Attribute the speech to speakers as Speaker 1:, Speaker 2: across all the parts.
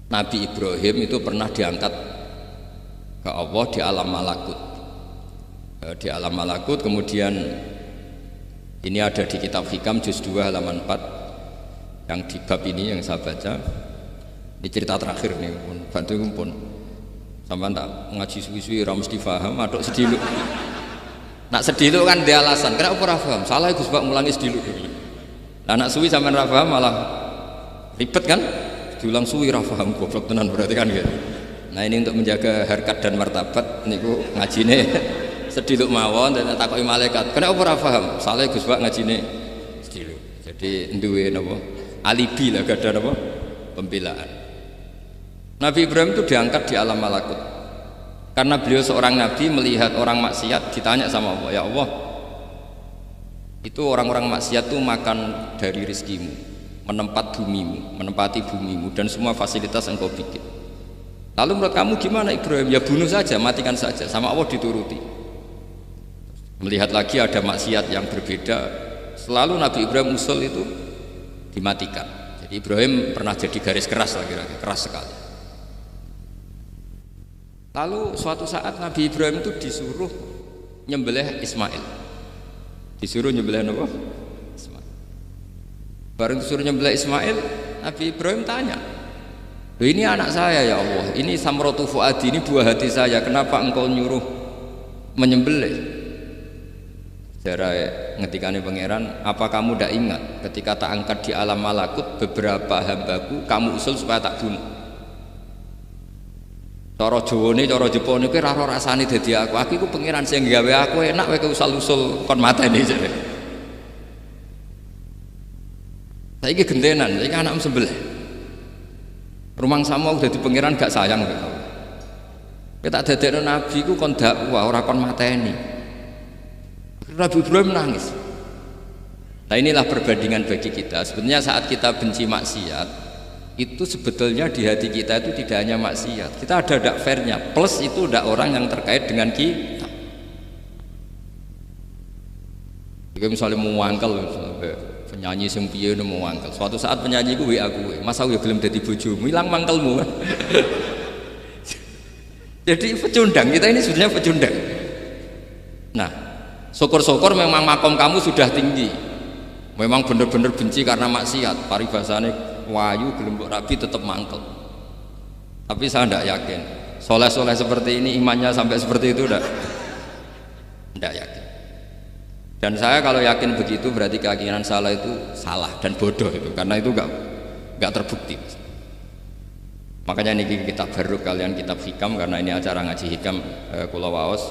Speaker 1: Nabi Ibrahim itu pernah diangkat ke Allah di alam malakut. Di alam malakut, kemudian ini ada di kitab Hikam juz 2 halaman 4 yang di bab ini yang saya baca. Di cerita terakhir nih pun bantu pun sampai tak ngaji suwi-suwi ra mesti paham aduk sediluk. Nak sediluk kan dia alasan, kenapa ora paham? Salah Gus Pak mulangi sediluk. Lah nak suwi sampean ra paham malah ribet kan? Diulang suwi ra paham goblok tenan berarti kan gitu. Nah ini untuk menjaga harkat dan martabat niku ngajine sediluk mawon dan takoki malaikat. Kenapa ora paham? Salah Gus Pak ngajine sediluk. Jadi duwe napa? Alibi lah gak ada napa? Pembelaan. Nabi Ibrahim itu diangkat di alam malakut karena beliau seorang nabi melihat orang maksiat, ditanya sama Allah, ya Allah, itu orang-orang maksiat itu makan dari rezekimu, menempati bumimu dan semua fasilitas engkau bikin. Lalu menurut kamu gimana Ibrahim? Ya bunuh saja, matikan saja. Sama Allah dituruti. Melihat lagi ada maksiat yang berbeda, selalu Nabi Ibrahim usul itu dimatikan. Jadi Ibrahim pernah jadi garis keras lagi, keras sekali. Lalu suatu saat Nabi Ibrahim itu disuruh nyembelih Ismail. Disuruh nyembelih apa? Ismail. Baru disuruh nyembelih Ismail, Nabi Ibrahim tanya, ini anak saya ya Allah, ini samratu fuadi, ini buah hati saya, kenapa engkau nyuruh menyembelih? Sejarah ngetikane pangeran, apa kamu tidak ingat ketika tak angkat di alam malakut beberapa hambaku kamu usul supaya tak bunuh? Cara Jawane, cara Jepone kuwi ora rasane dadi aku. Aku iku pangeran sing gawe aku enak wae usul-usul kon mateni jare. Saiki gentenan, saiki anakmu sembelih. Rumangsamu dadi pangeran gak sayang kowe. Kowe tak dadekno nabi ku kon dakwah ora kon mateni. Nabi Ibrahim nangis. Nah inilah perbandingan bagi kita. Sebenarnya saat kita benci maksiat, itu sebetulnya di hati kita itu tidak hanya maksiat, kita ada dak fairnya, plus itu dak orang yang terkait dengan kita. Jika misalnya mau wangkel, penyanyi sing piye mau wangkel, suatu saat penyanyi ku WA aku, mas aku ya gelem dadi bojomu, ilang mangkelmu. Jadi pecundang, kita ini sebenarnya pecundang. Nah, syukur-syukur memang makom kamu sudah tinggi, memang benar-benar benci karena maksiat, paribasane wayu gelembok rabi tetap mangkel. Tapi saya tidak yakin soleh-soleh seperti ini imannya sampai seperti itu, tidak yakin. Dan saya kalau yakin begitu berarti keyakinan salah itu salah dan bodoh itu, karena itu nggak terbukti. Makanya ini kitab baru kalian, kitab Hikam, karena ini acara ngaji Hikam kula waos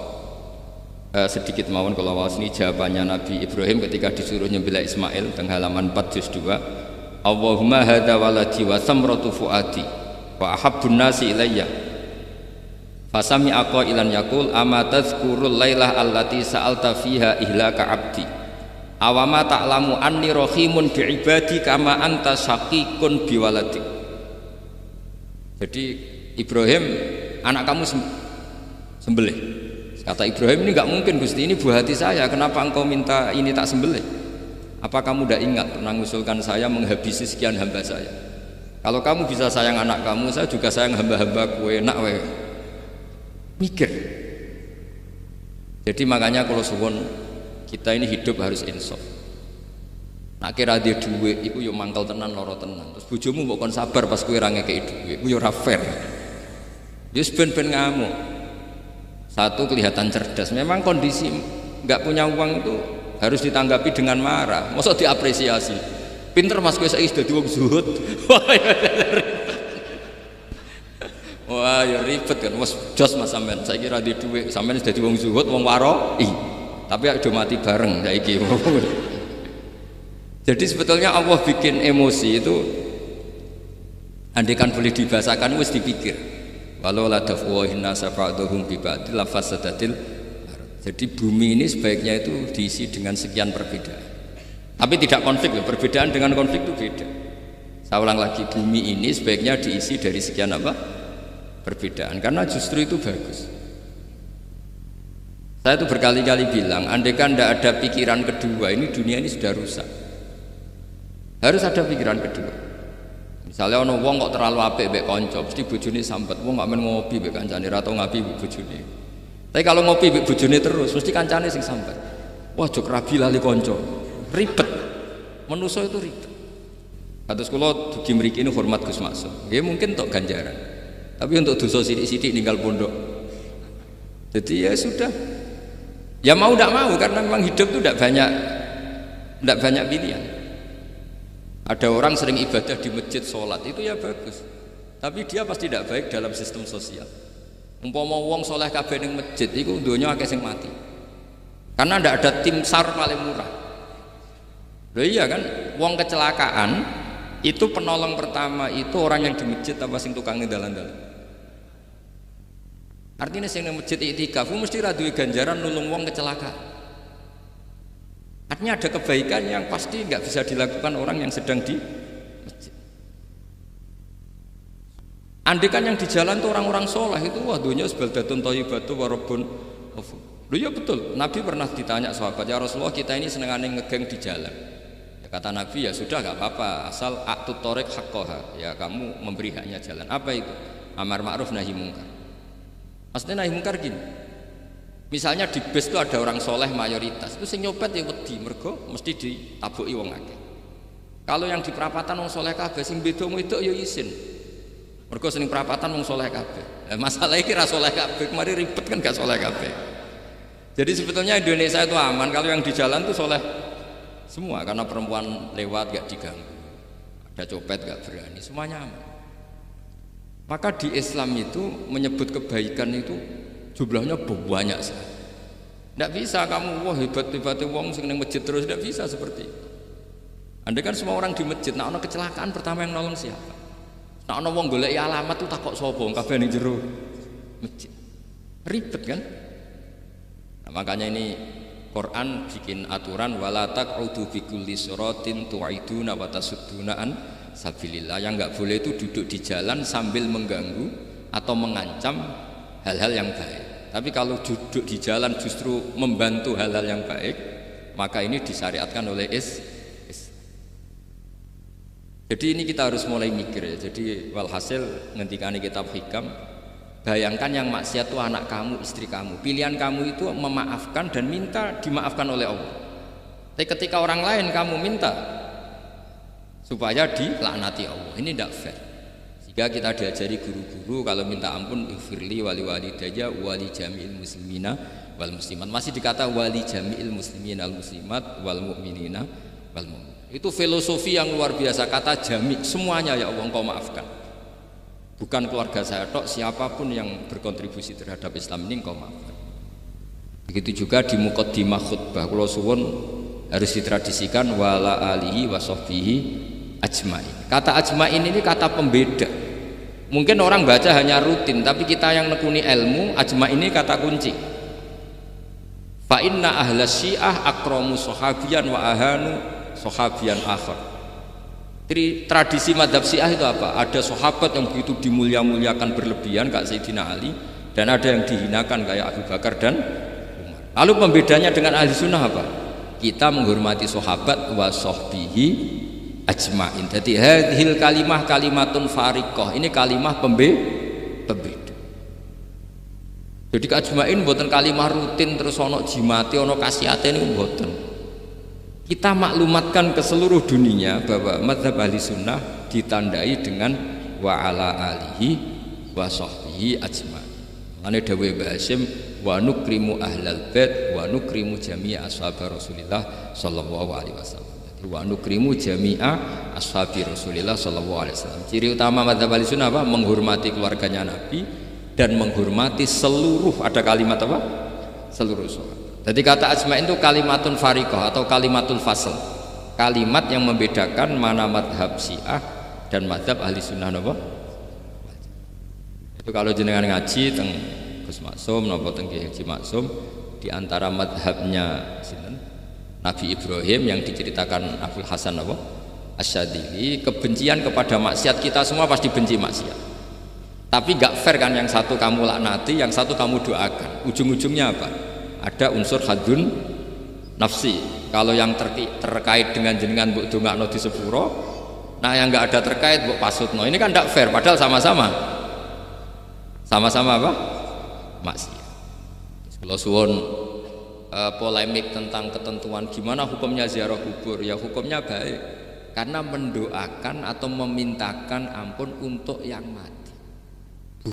Speaker 1: sedikit mawon kula waos ini jawabannya Nabi Ibrahim ketika disuruh nyembelih Ismail teng halaman 4 juz 2. Allahumma hadza waladi wa samratu fuadi wa ahabbun nasi ilayya fasami aqailan yaqul ama tadhkurul lailah allati sa'alta fiha ihlaka abdi awama ta'lamu anni rahimun bi ibadi kama anta syaqiqun bi waladik. Jadi Ibrahim, anak kamu sembelih. Kata Ibrahim, ini enggak mungkin Gusti, ini buah hati saya, kenapa engkau minta ini tak sembelih? Apa kamu tidak ingat pernah mengusulkan saya menghabisi sekian hamba saya? Kalau kamu bisa sayang anak kamu, saya juga sayang hamba-hambaku, enak we. Mikir. Jadi makanya kalau suwon kita ini hidup harus insaf. Nak kira dia duit, iku yo mangkel tenan, loro tenan. Terus bojomu mbok kon sabar pas kowe ra ngekeki duit, iku yo ora fair. Wis ben-ben ngamuk. Satu kelihatan cerdas, memang kondisi nggak punya uang itu harus ditanggapi dengan marah, masa diapresiasi. Pinter mas kowe saiki dadi wong zuhud. Wah ya ribet kan, mas jos mas sampean saiki ra duwe dhuwit, sampean dadi wong zuhud, wong waroi. Tapi aja mati bareng saiki. Jadi sebetulnya Allah bikin emosi itu andaikan boleh dibahasakan wis dipikir. Walau la dafwahin nasa ba'dhum bi ba'd la fasadatil. Jadi bumi ini sebaiknya itu diisi dengan sekian perbedaan. Tapi tidak konflik, perbedaan dengan konflik itu beda. Saya ulang lagi, bumi ini sebaiknya diisi dari sekian apa? Perbedaan, karena justru itu bagus. Saya itu berkali-kali bilang, andaikan tidak ada pikiran kedua, ini dunia ini sudah rusak. Harus ada pikiran kedua. Misalnya ono wong kok terlalu apik mbek kanca, mesti bojone sambat. Wong gak men ngopi mbek kancane, ra tau ngapi mbek bojone. Tapi kalau ngopi mbek bojone terus, mesti kancane sing sambat. Wah, jok rabi lali kanca. Ribet. Manusa itu ribet. Kados kula dugi mriki ini hormat Gus Maksum. Nggih mungkin tok ganjaran. Tapi untuk dosa sithik-sithik ninggal pondok. Jadi ya sudah. Ya mau tidak mau karena memang hidup itu tidak banyak pilihan. Ada orang sering ibadah di masjid sholat itu ya bagus, tapi dia pasti tidak baik dalam sistem sosial. Umpama wong soleh kabeh ning masjid itu dunya akeh sing mati. Karena tidak ada tim SAR paling murah. Loh iya kan, wong kecelakaan itu penolong pertama itu orang yang di masjid apa sing tukang dalan-dalan. Artinya sing nang masjid iktikaf mesti ra duwe ganjaran nulung wong kecelakaan. Artinya ada kebaikan yang pasti nggak bisa dilakukan orang yang sedang di masjid. Andikan yang di jalan tuh orang-orang soleh itu wah dunya sebaldatun thayyibatu wa rabbun ghafur. Loh ya betul, Nabi pernah ditanya sahabat, ya Rasulullah kita ini senengane ngegeng di jalan. Ya, kata Nabi ya sudah nggak apa-apa asal aqtut thoriq haqqaha, ya kamu memberi haknya jalan. Apa itu? Amar ma'ruf nahi mungkar. Maksudnya nahi mungkar gini. Misalnya di bus itu ada orang soleh mayoritas, itu sing nyopet ya wedi mergo mesti ditabuki wong akeh. Kalau yang di perapatan wong soleh kabeh sing beda wedok ya isin. Mergo sing perapatan wong soleh kabeh. Masalah iki ra soleh kabeh, kemari ribet kan gak soleh kabeh. Jadi sebetulnya Indonesia itu aman kalau yang di jalan itu soleh semua karena perempuan lewat gak diganggu. Ada copet gak berani, semuanya aman. Maka di Islam itu menyebut kebaikan itu jumlahnya banyak sekali. Tidak bisa kamu wah hebat-hebat wong sing ning masjid terus, tidak bisa seperti itu. Andai kan semua orang di masjid, nah ono kecelakaan pertama yang nolong siapa? Nah ono wong golek alamat tuh takok sapa kabeh ning jero masjid. Ribet kan? Nah, makanya ini Quran bikin aturan wala taq'udu bi kulli siratin tu'iduna wa tasudduna an sabilillah. Yang enggak boleh itu duduk di jalan sambil mengganggu atau mengancam hal-hal yang baik. Tapi kalau duduk di jalan justru membantu hal-hal yang baik, maka ini disyariatkan oleh Jadi ini kita harus mulai mikir ya. Jadi walhasil ngendikane kitab hikam, bayangkan yang maksiat itu anak kamu, istri kamu. Pilihan kamu itu memaafkan dan minta dimaafkan oleh Allah. Tapi ketika orang lain kamu minta supaya dilaknati Allah, ini tidak fair. Jika kita diajari guru-guru kalau minta ampun ighfirli wali walidayya wali jami'il muslimina wal muslimat, masih dikata wali jami'il muslimin al muslimat wal mu'minina wal mu'min. Itu filosofi yang luar biasa, kata jami' semuanya ya Allah engkau maafkan. Bukan keluarga saya tok, siapapun yang berkontribusi terhadap Islam ini engkau maafkan. Begitu juga di muqaddimah khutbah kula suwun harus ditradisikan wala alihi wa sahbihi ajmain. Kata ajmain ini kata pembeda. Mungkin orang baca hanya rutin, tapi kita yang nekuni ilmu, ajma ini kata kunci. Fa inna ahlas syiah akramu sahabiyan wa ahanu sahabiyan akhar. Jadi tradisi madhab syiah itu apa? Ada sahabat yang begitu dimulia-muliakan berlebihan kayak Sayyidina Ali, dan ada yang dihinakan kayak Abu Bakar dan Umar. Lalu pembedanya dengan ahli sunnah apa? Kita menghormati sahabat wa sahbihi ajmain. Jadi hadhil kalimah kalimatun fariqah. Ini kalimah pembeda. Jadi ajmain buatan kalimah rutin terus ono jimati ono kasiate ini buatan. Kita maklumatkan ke seluruh dunia bahwa mazhab ahli sunnah ditandai dengan wa ala alihi wa sahbihi ajmain. Mane dawuh Mbah Hasyim wa nukrimu ahlal bait wa nukrimu jami'a ashab Rasulillah sallallahu alaihi wasallam. Wa nukrimu jami'a ashabi Rasulillah sallallahu alaihi wasallam. Ciri utama mazhab Ahlussunnah apa? Menghormati keluarganya Nabi dan menghormati seluruh, ada kalimat apa? Seluruh sahabat. Jadi kata ajma'in itu kalimatun fariqah atau kalimatul fasl. Kalimat yang membedakan mana mazhab Syiah dan mazhab Ahlussunnah apa? Itu kalau jenengan ngaji teng Gus Maksum napa teng Kiai Haji Maksum di antara mazhabnya sinten? Nabi Ibrahim yang diceritakan Abdul Hasan apa? Asyadili, kebencian kepada maksiat, kita semua pasti benci maksiat. Tapi gak fair kan, yang satu kamu laknati, yang satu kamu doakan. Ujung-ujungnya apa? Ada unsur hadun nafsi. Kalau yang terkait dengan jenengan mbok dongakno di sepuro, Nah yang nggak ada terkait mbok pasutno. Ini kan tidak fair padahal sama-sama apa? Maksiat. Kalau suwon polemik tentang ketentuan gimana hukumnya ziarah kubur, ya hukumnya baik karena mendoakan atau memintakan ampun untuk yang mati.